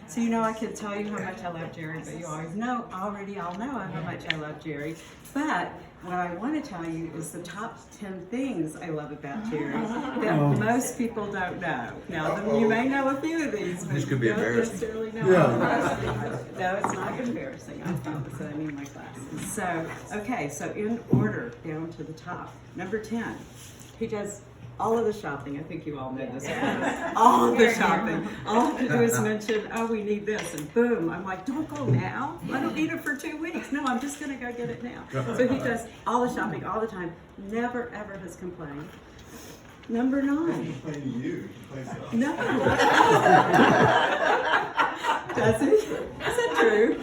So I could tell you how much I love Jerry, but you always know, already all know how much I love Jerry. But what I want to tell you is the top 10 things I love about Jerry that most people don't know. Now, you may know a few of these, but This could be you don't embarrassing. necessarily know. Yeah. No, it's not embarrassing. I promise. I need my glasses. So, okay, so in order down to the top. Number 10, he does all of the shopping. I think you all know this. All of the shopping. All I have to do is mention, oh, we need this, and boom. I'm like, don't go now. I don't need it for 2 weeks. No, I'm just going to go get it now. So he does all the shopping all the time. Never, ever has complained. Number 9. Complain to you. He complains to us. No. Does he? Is that true?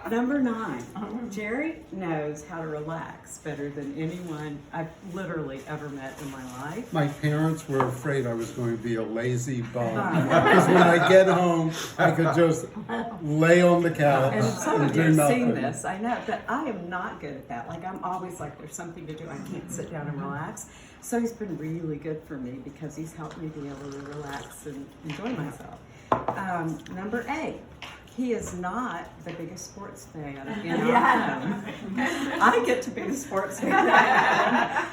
Number 9. Jerry knows how to relax better than anyone I've literally ever met in my life. My parents were afraid I was going to be a lazy bum. Because when I get home, I could just lay on the couch And some and of you do have nothing. seen this, I know, but I am not good at that. Like, I'm always like, there's something to do. I can't sit down and relax. So he's been really good for me because he's helped me be able to relax and enjoy myself. Number 8. He is not the biggest sports fan in our home. I get to be the sports fan.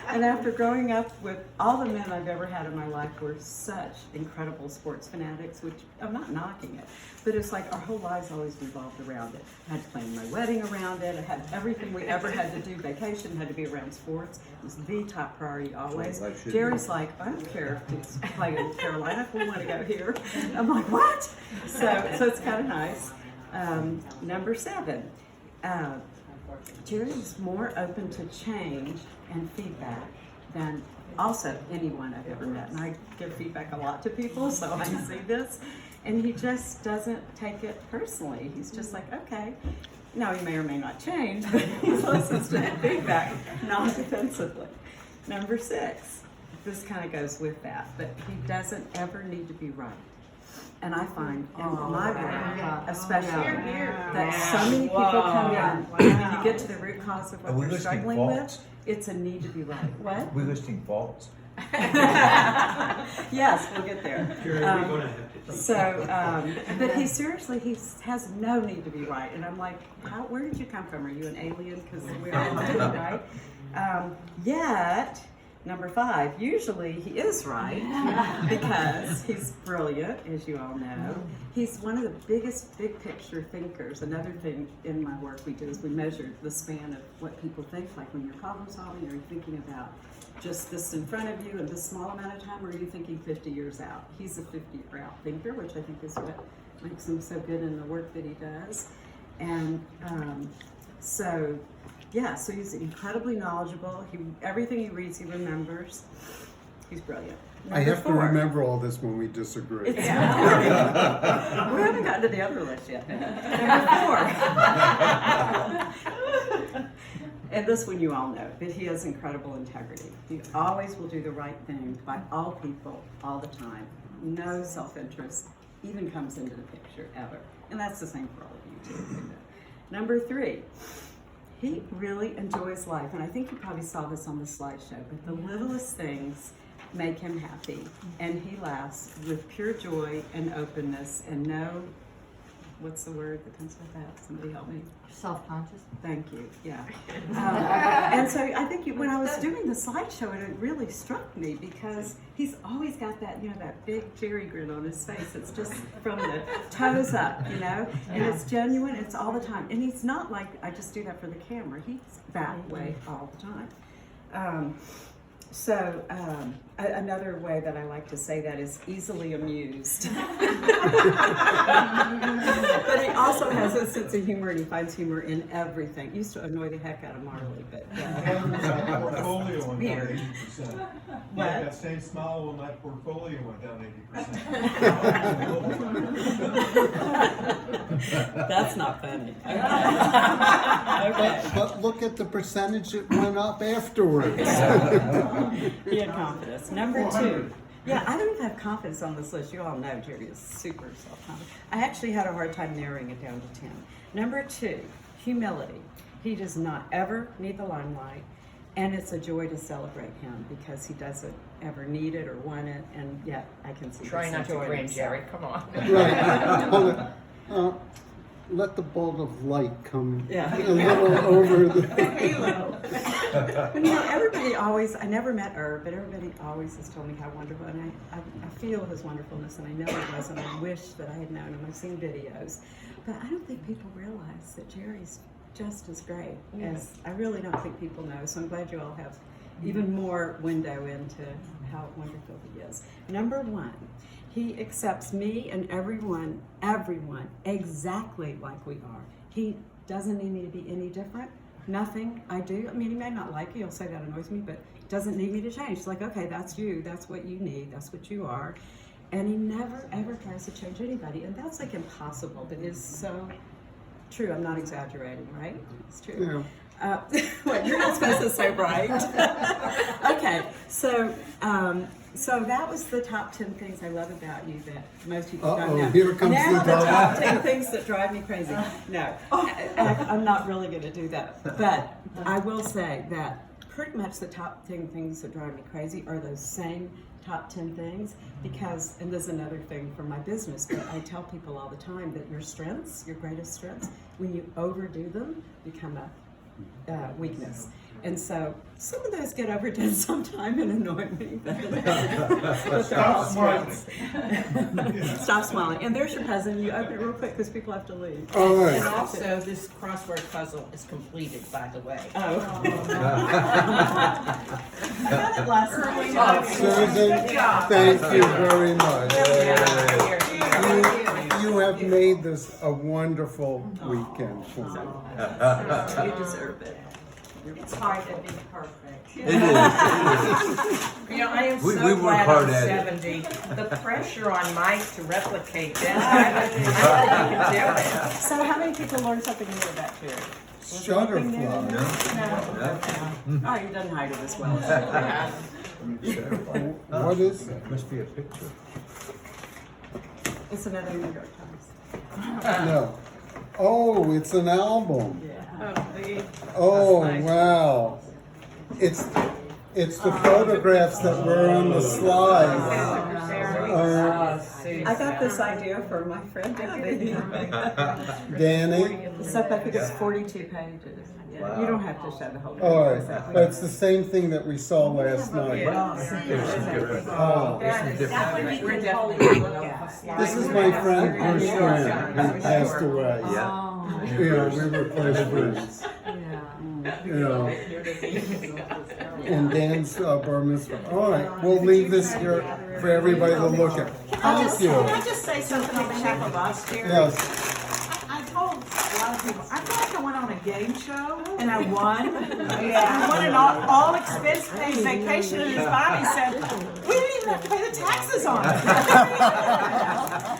And after growing up with all the men I've ever had in my life were such incredible sports fanatics, which I'm not knocking it, but it's like our whole lives always revolved around it. I had to plan my wedding around it. I had everything we ever had to do. Vacation had to be around sports. It was the top priority always. Life should be. Jerry's like, I don't care if it's playing in Carolina, if we want to go here. I'm like, what? So it's kind of nice. Number 7, Jerry is more open to change and feedback than also anyone I've ever met. And I give feedback a lot to people, so I see this. And he just doesn't take it personally. He's just like, okay. Now, he may or may not change, but he listens to the feedback non-defensively. Number 6, this kind of goes with that, but he doesn't ever need to be right. And I find in my work, especially, that so many people come in, when you get to the root cause of what Are we they're listing struggling faults? with, it's a need to be right. What? We're listing faults. Yes, we'll get there. Jerry, we're gonna have to. So, but he seriously, he has no need to be right. And I'm like, where did you come from? Are you an alien? Because we're all different, right? Yet, number 5, usually he is right because he's brilliant, as you all know. He's one of the biggest big picture thinkers. Another thing in my work we do is we measure the span of what people think, like when you're problem solving, are you thinking about just this in front of you in this small amount of time, or are you thinking 50 years out? He's a 50-year out thinker, which I think is what makes him so good in the work that he does. And so he's incredibly knowledgeable. Everything he reads, he remembers. He's brilliant. I have to Number 4. remember all this when we disagree. It's important. We haven't gotten to the other list yet. Number 4. And this one you all know, but he has incredible integrity. He always will do the right thing by all people, all the time. No self-interest even comes into the picture, ever. And that's the same for all of you, too. Number 3. He really enjoys life, and I think you probably saw this on the slideshow, but the littlest things make him happy, and he laughs with pure joy and openness and what's the word that comes with that? Somebody help me. Self-conscious? Thank you, yeah. And so I think when I was doing the slideshow, it really struck me because he's always got that, that big Jerry grin on his face. It's just from the toes up, and it's genuine, it's all the time. And he's not like, I just do that for the camera. He's that way all the time. Another way that I like to say that is easily amused. But he also has a sense of humor, and he finds humor in everything. Used to annoy the heck out of Marley, but Portfolio went down weird. 80%. What? That same smile when my portfolio went down 80%. That's not funny. Okay. But look at the percentage that went up afterwards. He had confidence. Number 2. Yeah, I don't even have confidence on this list. You all know Jerry is super self-confident. I actually had a hard time narrowing it down to 10. Number 2, humility. He does not ever need the limelight, and it's a joy to celebrate him because he doesn't ever need it or want it, and yet I can see Try he's not to enjoying grin, himself. Jerry, come on. Right. Hold it. Let the bolt of light come Yeah. a little over the. Halo. But, you know, everybody always, I never met Herb, but everybody always has told me how wonderful, and I feel his wonderfulness, and I know it was, and I wish that I had known him. I've seen videos, but I don't think people realize that Jerry's just as great as, I really don't think people know, so I'm glad you all have even more window into how wonderful he is. Number one, he accepts me and everyone exactly like we are. He doesn't need me to be any different. Nothing I do. I mean, he may not like it. He'll say that annoys me, but doesn't need me to change. It's like, okay, that's you. That's what you need. That's what you are. And he never, ever tries to change anybody. And that's like impossible, but it's so true. I'm not exaggerating, right? It's true. Yeah. What, you're not supposed to say right. Okay, so that was the top 10 things I love about you that most people don't know. Here comes Now the dog. top 10 things that drive me crazy. No, I'm not really going to do that. But I will say that pretty much the top 10 things that drive me crazy are those same top 10 things because, and there's another thing for my business, but I tell people all the time that your strengths, your greatest strengths, when you overdo them, become a weakness. And so some of those get overdone sometime and annoy me. But they're all strengths. Stop smiling. And there's your cousin. You open it real quick because people have to leave. All right. And also, this crossword puzzle is completed, by the way. Oh. I got it last night. Susan, thank you very much. You have made this a wonderful weekend for me. You deserve it. It's hard to be perfect. You know, I am We so work glad hard I'm at it. 70. The pressure on Mike to replicate that, I don't think he can do it. So how many people learned something new about Jerry? Shutterfly. Oh, you done hide it as well. What is it? Must be a picture. It's another New York Times. No. Oh, it's an album. Yeah. Oh, wow. It's the photographs that were on the slide. I got this idea from my friend Debbie. Danny? So I think it's 42 pages. Yeah. You don't have to show the whole thing. All right, but it's the same thing that we saw last night. I think there's some different. Oh. There's some different. That one you We're can definitely totally gonna look look at. at. This is my friend Bruce Graham, who passed away. Yeah. You know, we were close friends. You know, and Dan's bar mitzvah. All right, we'll leave this here for everybody to look at. Thank you. Can I just say something on behalf of us here? Yes. I told a lot of people, I feel like I went on a game show and I won. I won an all expense paid vacation and his body said, we didn't even have to pay the taxes on it.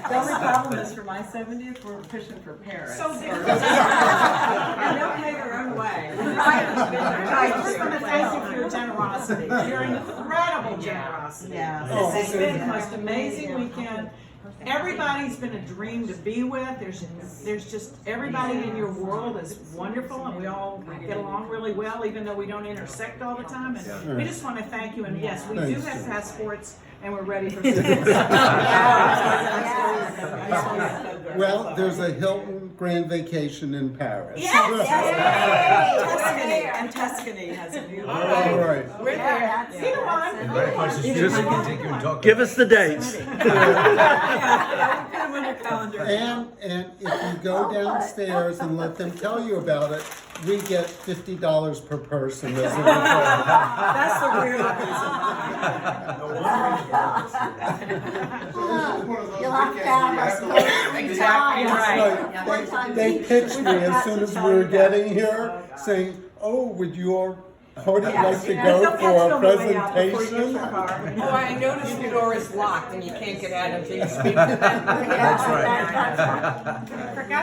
The only problem is for my 70th, we're pushing for Paris. So there. And they'll pay their own way. I just want to thank you for your generosity, your incredible generosity. Yeah. It's been the most amazing weekend. Everybody's been a dream to be with. There's just everybody in your world is wonderful, and we all get along really well, even though we don't intersect all the time. And we just want to thank you. And yes, we do have passports, and we're ready for citizens. Well, there's a Hilton Grand Vacation in Paris. Tuscany, and Tuscany has a beautiful. All right. We're there. Either one. Just continue and talk. Give us the dates. Put them on your calendar. And if you go downstairs and let them tell you about it, we get $50 per person as a referral. That's the real You'll have to have us Exactly right. They pitched me as soon as we were getting here, saying, "Oh, would your party like to go for a presentation?" Oh, I noticed the door is locked and you can't get out until you speak to them. That's right.